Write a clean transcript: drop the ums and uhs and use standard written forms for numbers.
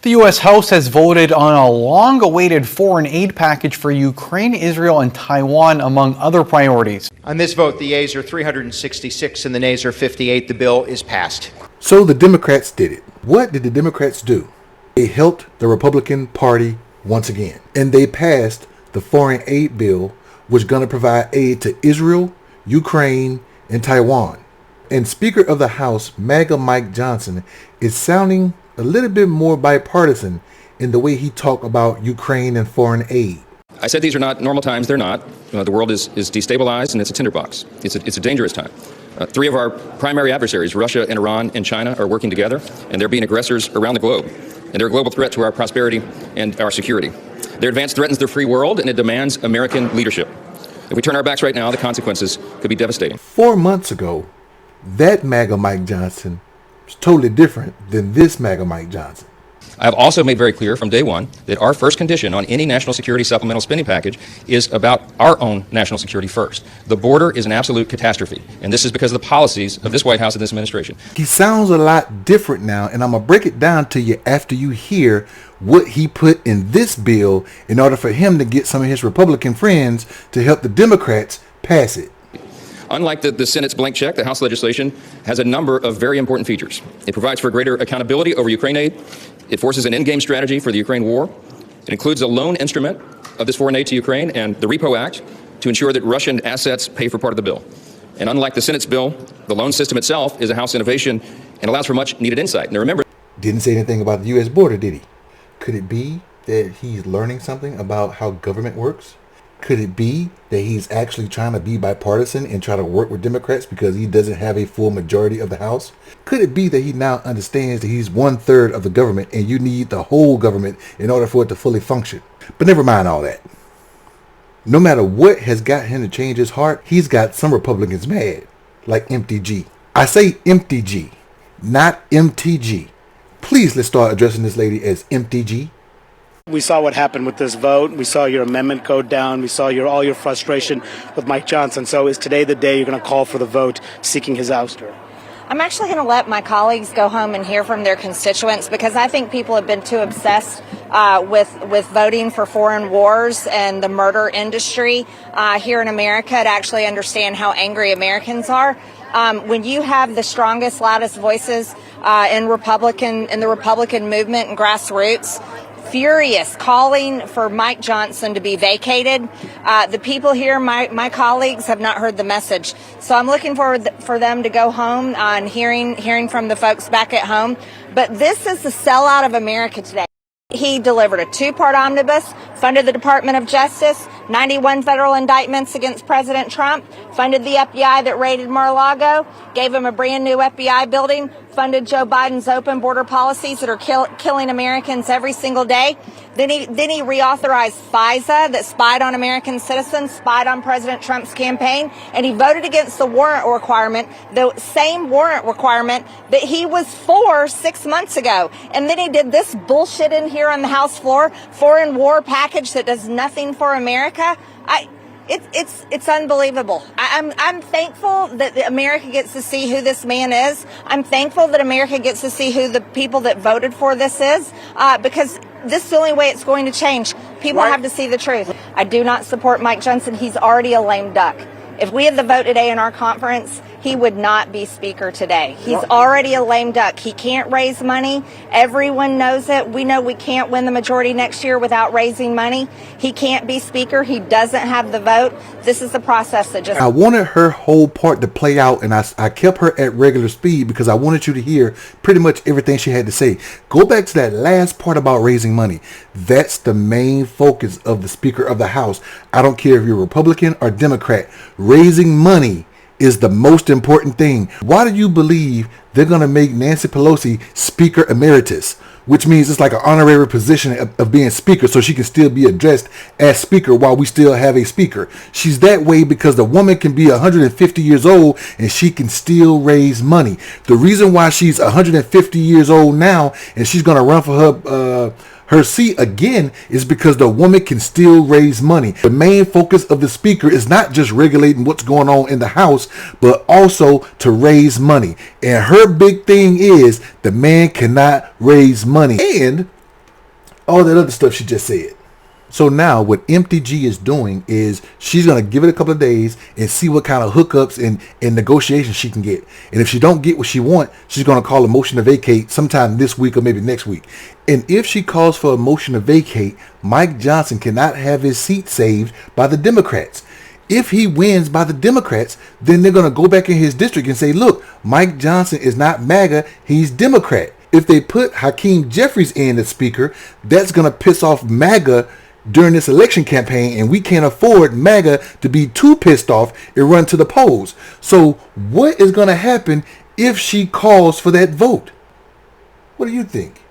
The U.S. House has voted on a long-awaited foreign aid package for Ukraine, Israel, and Taiwan, among other priorities. On this vote, the yeas are 366 and the nays are 58. The bill is passed. So the Democrats did it. What did the Democrats do? They helped the Republican Party once again. And they passed the foreign aid bill, which is going to provide aid to Israel, Ukraine, and Taiwan. And Speaker of the House, MAGA Mike Johnson, is sounding a little bit more bipartisan in the way he talked about Ukraine and foreign aid. I said these are not normal times. They're not. The world is destabilized and it's a tinderbox. It's a dangerous time. Three of our primary adversaries, Russia and Iran and China, are working together, and they're being aggressors around the globe. And they're a global threat to our prosperity and our security. Their advance threatens the free world, and it demands American leadership. If we turn our backs right now, the consequences could be devastating. 4 months ago, that MAGA Mike Johnson was totally different than this MAGA Mike Johnson. I have also made very clear from day one that our first condition on any national security supplemental spending package is about our own national security first. The border is an absolute catastrophe, and this is because of the policies of this White House and this administration. He sounds a lot different now, and I'm going to break it down to you after you hear what he put in this bill in order for him to get some of his Republican friends to help the Democrats pass it. Unlike the Senate's blank check, the House legislation has a number of very important features. It provides for greater accountability over Ukraine aid. It forces an endgame strategy for the Ukraine war. It includes a loan instrument of this foreign aid to Ukraine and the Repo Act to ensure that Russian assets pay for part of the bill. And unlike the Senate's bill, the loan system itself is a House innovation and allows for much needed insight. Now remember, didn't say anything about the U.S. border, did he? Could it be that he's learning something about how government works? Could it be that he's actually trying to be bipartisan and try to work with Democrats because he doesn't have a full majority of the House? Could it be that he now understands that he's 1/3 of the government and you need the whole government in order for it to fully function? But never mind all that. No matter what has got him to change his heart, he's got some Republicans mad, like MTG. I say MTG, not MTG. Please, let's start addressing this lady as MTG. We saw what happened with this vote. We saw your amendment go down. We saw all your frustration with Mike Johnson. So is today the day you're going to call for the vote seeking his ouster? I'm actually going to let my colleagues go home and hear from their constituents because I think people have been too obsessed with voting for foreign wars and the murder industry here in America to actually understand how angry Americans are. When you have the strongest, loudest voices in the Republican movement and grassroots, furious, calling for Mike Johnson to be vacated. The people here, my colleagues, have not heard the message. So I'm looking forward for them to go home and hearing from the folks back at home. But this is the sellout of America today. He delivered a 2-part omnibus, funded the Department of Justice, 91 federal indictments against President Trump, funded the FBI that raided Mar-a-Lago, gave him a brand new FBI building, funded Joe Biden's open border policies that are killing Americans every single day. Then he reauthorized FISA that spied on American citizens, spied on President Trump's campaign, and he voted against the warrant requirement, the same warrant requirement that he was for 6 months ago. And then he did this bullshit in here on the House floor, foreign war package that does nothing for America. It's unbelievable. I'm thankful that America gets to see who this man is. I'm thankful that America gets to see who the people that voted for this is, because this is the only way it's going to change. People have to see the truth. I do not support Mike Johnson. He's already a lame duck. If we had the vote today in our conference, he would not be speaker today. He's already a lame duck. He can't raise money. Everyone knows it. We know we can't win the majority next year without raising money. He can't be speaker. He doesn't have the vote. This is the process that just... I wanted her whole part to play out, and I kept her at regular speed because I wanted you to hear pretty much everything she had to say. Go back to that last part about raising money. That's the main focus of the Speaker of the House. I don't care if you're Republican or Democrat. Raising money is the most important thing. Why do you believe they're going to make Nancy Pelosi Speaker Emeritus? Which means it's like an honorary position of being Speaker, so she can still be addressed as Speaker while we still have a Speaker. She's that way because the woman can be 150 years old and she can still raise money. The reason why she's 150 years old now and she's going to run for her seat again is because the woman can still raise money. The main focus of the Speaker is not just regulating what's going on in the House, but also to raise money. And her big thing is the man cannot raise money. And all that other stuff she just said. So now what MTG is doing is she's going to give it a couple of days and see what kind of hookups and negotiations she can get. And if she don't get what she wants, she's going to call a motion to vacate sometime this week or maybe next week. And if she calls for a motion to vacate, Mike Johnson cannot have his seat saved by the Democrats. If he wins by the Democrats, then they're going to go back in his district and say, look, Mike Johnson is not MAGA, he's Democrat. If they put Hakeem Jeffries in as speaker, that's going to piss off MAGA during this election campaign, and we can't afford MAGA to be too pissed off and run to the polls. So what is going to happen if she calls for that vote? What do you think?